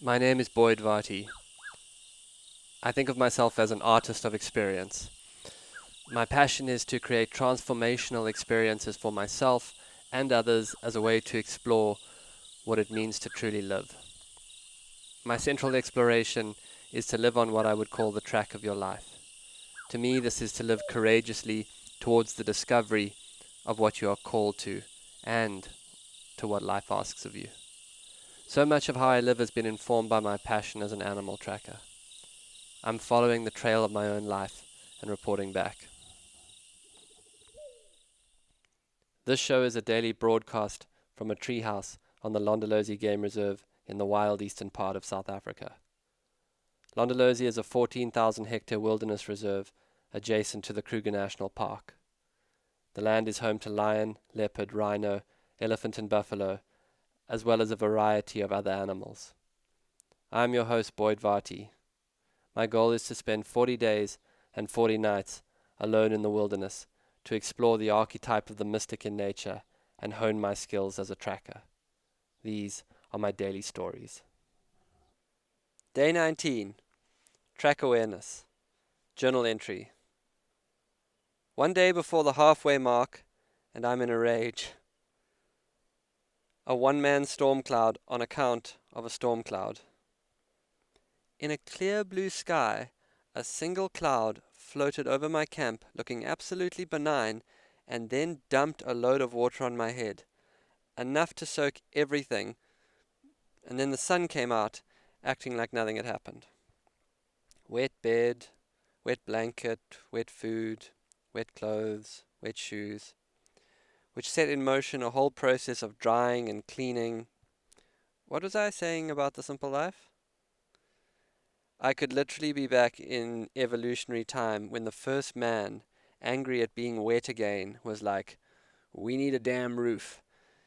My name is Boyd Varty. I think of myself as an artist of experience. My passion is to create transformational experiences for myself and others as a way to explore what it means to truly live. My central exploration is to live on what I would call the track of your life. To me, this is to live courageously towards the discovery of what you are called to and to what life asks of you. So much of how I live has been informed by my passion as an animal tracker. I'm following the trail of my own life and reporting back. This show is a daily broadcast from a treehouse on the Londolozi Game Reserve in the wild eastern part of South Africa. Londolozi is a 14,000 hectare wilderness reserve adjacent to the Kruger National Park. The land is home to lion, leopard, rhino, elephant and buffalo, as well as a variety of other animals. I am your host, Boyd Varty. My goal is to spend 40 days and 40 nights alone in the wilderness to explore the archetype of the mystic in nature and hone my skills as a tracker. These are my daily stories. Day 19. Track awareness. Journal entry. One day before the halfway mark, and I'm in a rage. A one-man storm cloud on account of a storm cloud. In a clear blue sky, a single cloud floated over my camp looking absolutely benign and then dumped a load of water on my head, enough to soak everything, and then the sun came out, acting like nothing had happened. Wet bed, wet blanket, wet food, wet clothes, wet shoes, which set in motion a whole process of drying and cleaning. What was I saying about the simple life? I could literally be back in evolutionary time when the first man, angry at being wet again, was like, "We need a damn roof,"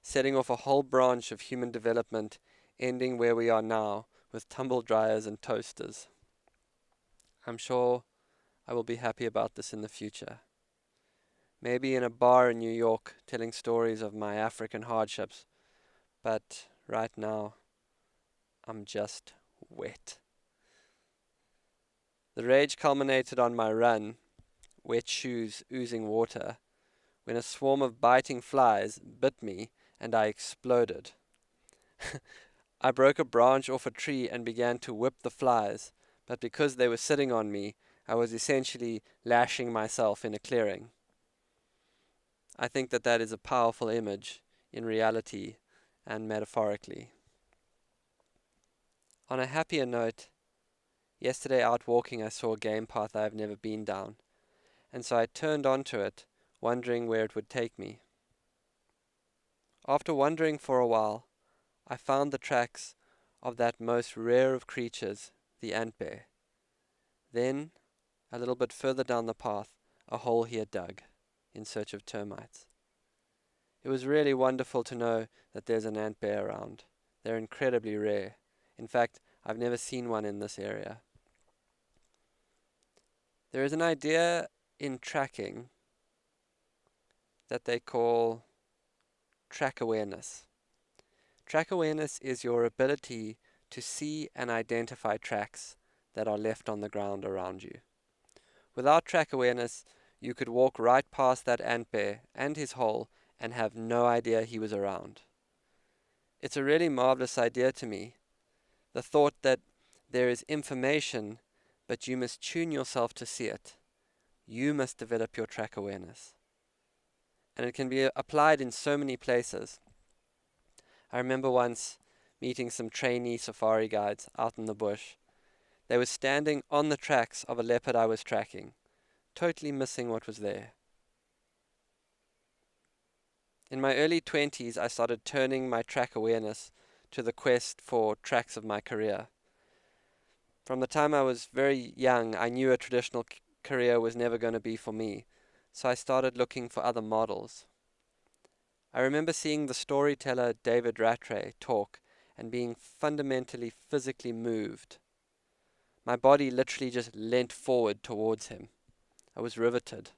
setting off a whole branch of human development, ending where we are now, with tumble dryers and toasters. I'm sure I will be happy about this in the future. Maybe in a bar in New York, telling stories of my African hardships, but right now, I'm just wet. The rage culminated on my run, wet shoes oozing water, when a swarm of biting flies bit me and I exploded. I broke a branch off a tree and began to whip the flies, but because they were sitting on me, I was essentially lashing myself in a clearing. I think that is a powerful image in reality and metaphorically. On a happier note, yesterday out walking I saw a game path I have never been down, and so I turned onto it, wondering where it would take me. After wandering for a while, I found the tracks of that most rare of creatures, the ant bear. Then, a little bit further down the path, a hole he had dug, in search of termites. It was really wonderful to know that there's an ant bear around. They're incredibly rare. In fact, I've never seen one in this area. There is an idea in tracking that they call track awareness. Track awareness is your ability to see and identify tracks that are left on the ground around you. Without track awareness, you could walk right past that ant bear and his hole and have no idea he was around. It's a really marvelous idea to me. The thought that there is information, but you must tune yourself to see it. You must develop your track awareness. And it can be applied in so many places. I remember once meeting some trainee safari guides out in the bush. They were standing on the tracks of a leopard I was tracking, totally missing what was there. In my early 20s, I started turning my track awareness to the quest for tracks of my career. From the time I was very young, I knew a traditional career was never going to be for me, so I started looking for other models. I remember seeing the storyteller David Rattray talk and being fundamentally physically moved. My body literally just leant forward towards him. I was riveted.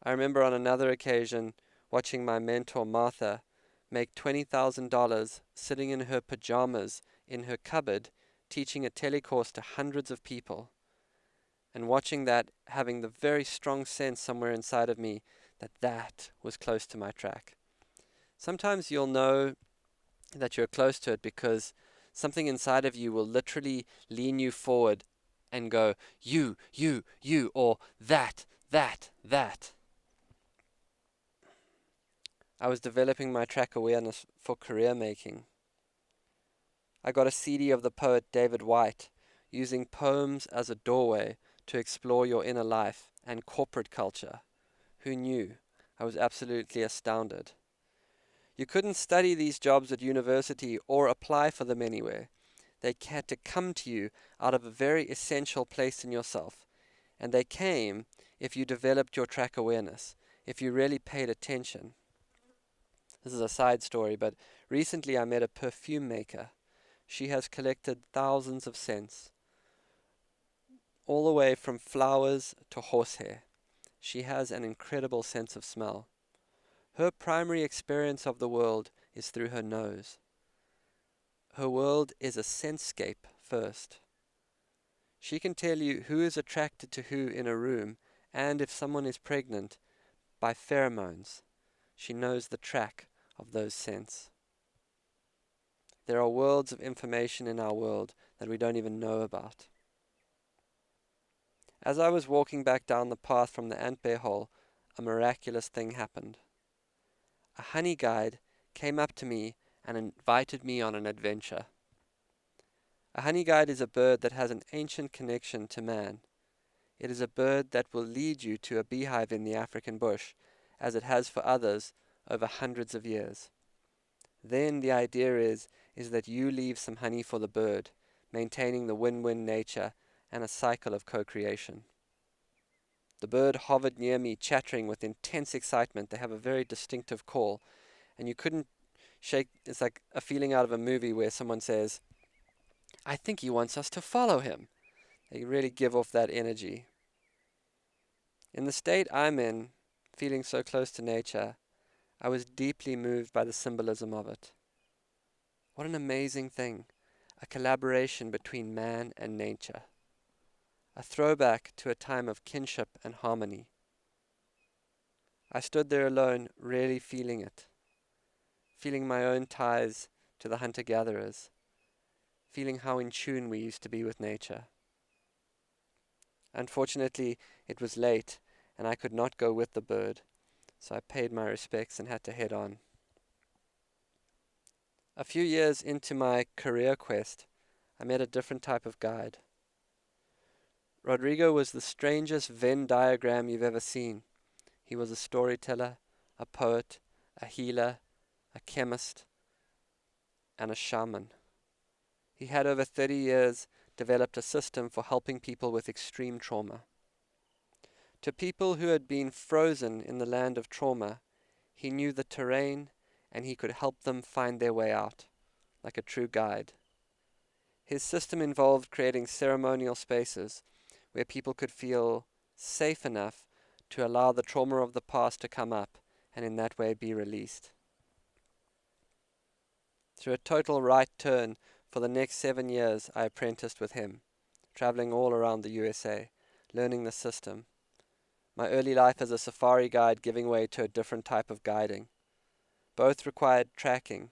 I remember on another occasion watching my mentor Martha make $20,000 sitting in her pajamas in her cupboard, teaching a telecourse to hundreds of people, and watching that, having the very strong sense somewhere inside of me that that was close to my track. Sometimes you'll know that you're close to it because something inside of you will literally lean you forward and go, you, or that. I was developing my track awareness for career making. I got a CD of the poet David White, using poems as a doorway to explore your inner life and corporate culture. Who knew? I was absolutely astounded. You couldn't study these jobs at university or apply for them anywhere. They had to come to you out of a very essential place in yourself. And they came if you developed your track awareness, if you really paid attention. This is a side story, but recently I met a perfume maker. She has collected thousands of scents, all the way from flowers to horsehair. She has an incredible sense of smell. Her primary experience of the world is through her nose. Her world is a sensescape first. She can tell you who is attracted to who in a room, and if someone is pregnant, by pheromones. She knows the track of those scents. There are worlds of information in our world that we don't even know about. As I was walking back down the path from the ant bear hole, a miraculous thing happened. A honey guide came up to me and invited me on an adventure. A honey guide is a bird that has an ancient connection to man. It is a bird that will lead you to a beehive in the African bush, as it has for others over hundreds of years. Then the idea is that you leave some honey for the bird, maintaining the win-win nature and a cycle of co-creation. The bird hovered near me, chattering with intense excitement. They have a very distinctive call, and you couldn't shake. It's like a feeling out of a movie where someone says, "I think he wants us to follow him." They really give off that energy. In the state I'm in, feeling so close to nature, I was deeply moved by the symbolism of it. What an amazing thing, a collaboration between man and nature. A throwback to a time of kinship and harmony. I stood there alone, really feeling it. Feeling my own ties to the hunter-gatherers. Feeling how in tune we used to be with nature. Unfortunately, it was late, and I could not go with the bird, so I paid my respects and had to head on. A few years into my career quest, I met a different type of guide. Rodrigo was the strangest Venn diagram you've ever seen. He was a storyteller, a poet, a healer, a chemist, and a shaman. He had over 30 years developed a system for helping people with extreme trauma. To people who had been frozen in the land of trauma, he knew the terrain and he could help them find their way out, like a true guide. His system involved creating ceremonial spaces where people could feel safe enough to allow the trauma of the past to come up and in that way be released. Through a total right turn, for the next 7 years I apprenticed with him, traveling all around the USA, learning the system. My early life as a safari guide giving way to a different type of guiding. Both required tracking.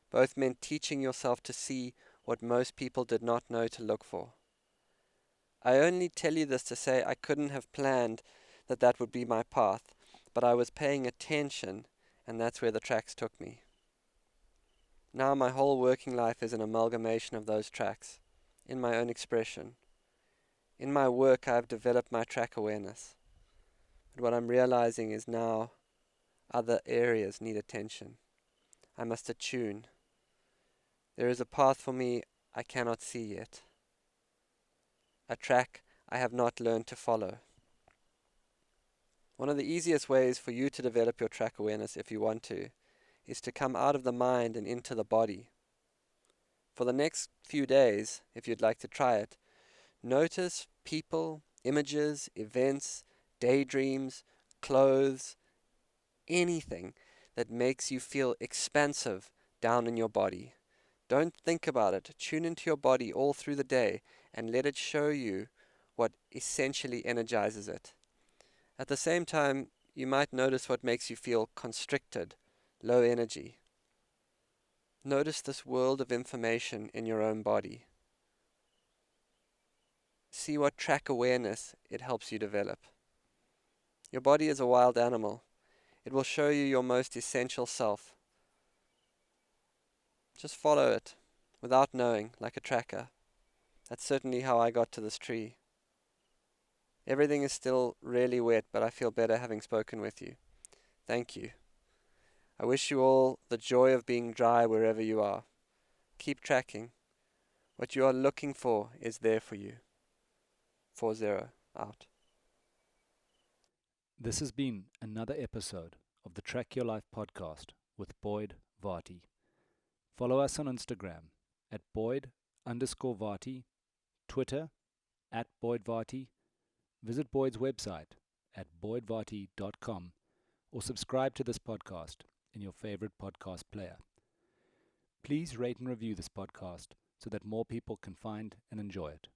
Both meant teaching yourself to see what most people did not know to look for. I only tell you this to say I couldn't have planned that would be my path, but I was paying attention, and that's where the tracks took me. Now my whole working life is an amalgamation of those tracks, in my own expression. In my work I have developed my track awareness. But what I'm realizing is now other areas need attention. I must attune. There is a path for me I cannot see yet. A track I have not learned to follow. One of the easiest ways for you to develop your track awareness, if you want to, is to come out of the mind and into the body. For the next few days, if you'd like to try it, notice people, images, events, daydreams, clothes, anything that makes you feel expansive down in your body. Don't think about it. Tune into your body all through the day and let it show you what essentially energizes it. At the same time, you might notice what makes you feel constricted, low energy. Notice this world of information in your own body. See what track awareness it helps you develop. Your body is a wild animal. It will show you your most essential self. Just follow it, without knowing, like a tracker. That's certainly how I got to this tree. Everything is still really wet, but I feel better having spoken with you. Thank you. I wish you all the joy of being dry wherever you are. Keep tracking. What you are looking for is there for you. 4-0, out. This has been another episode of the Track Your Life podcast with Boyd Varty. Follow us on Instagram at Boyd_Varty, Twitter at Boyd Varty. Visit Boyd's website at boydvarty.com or subscribe to this podcast in your favorite podcast player. Please rate and review this podcast so that more people can find and enjoy it.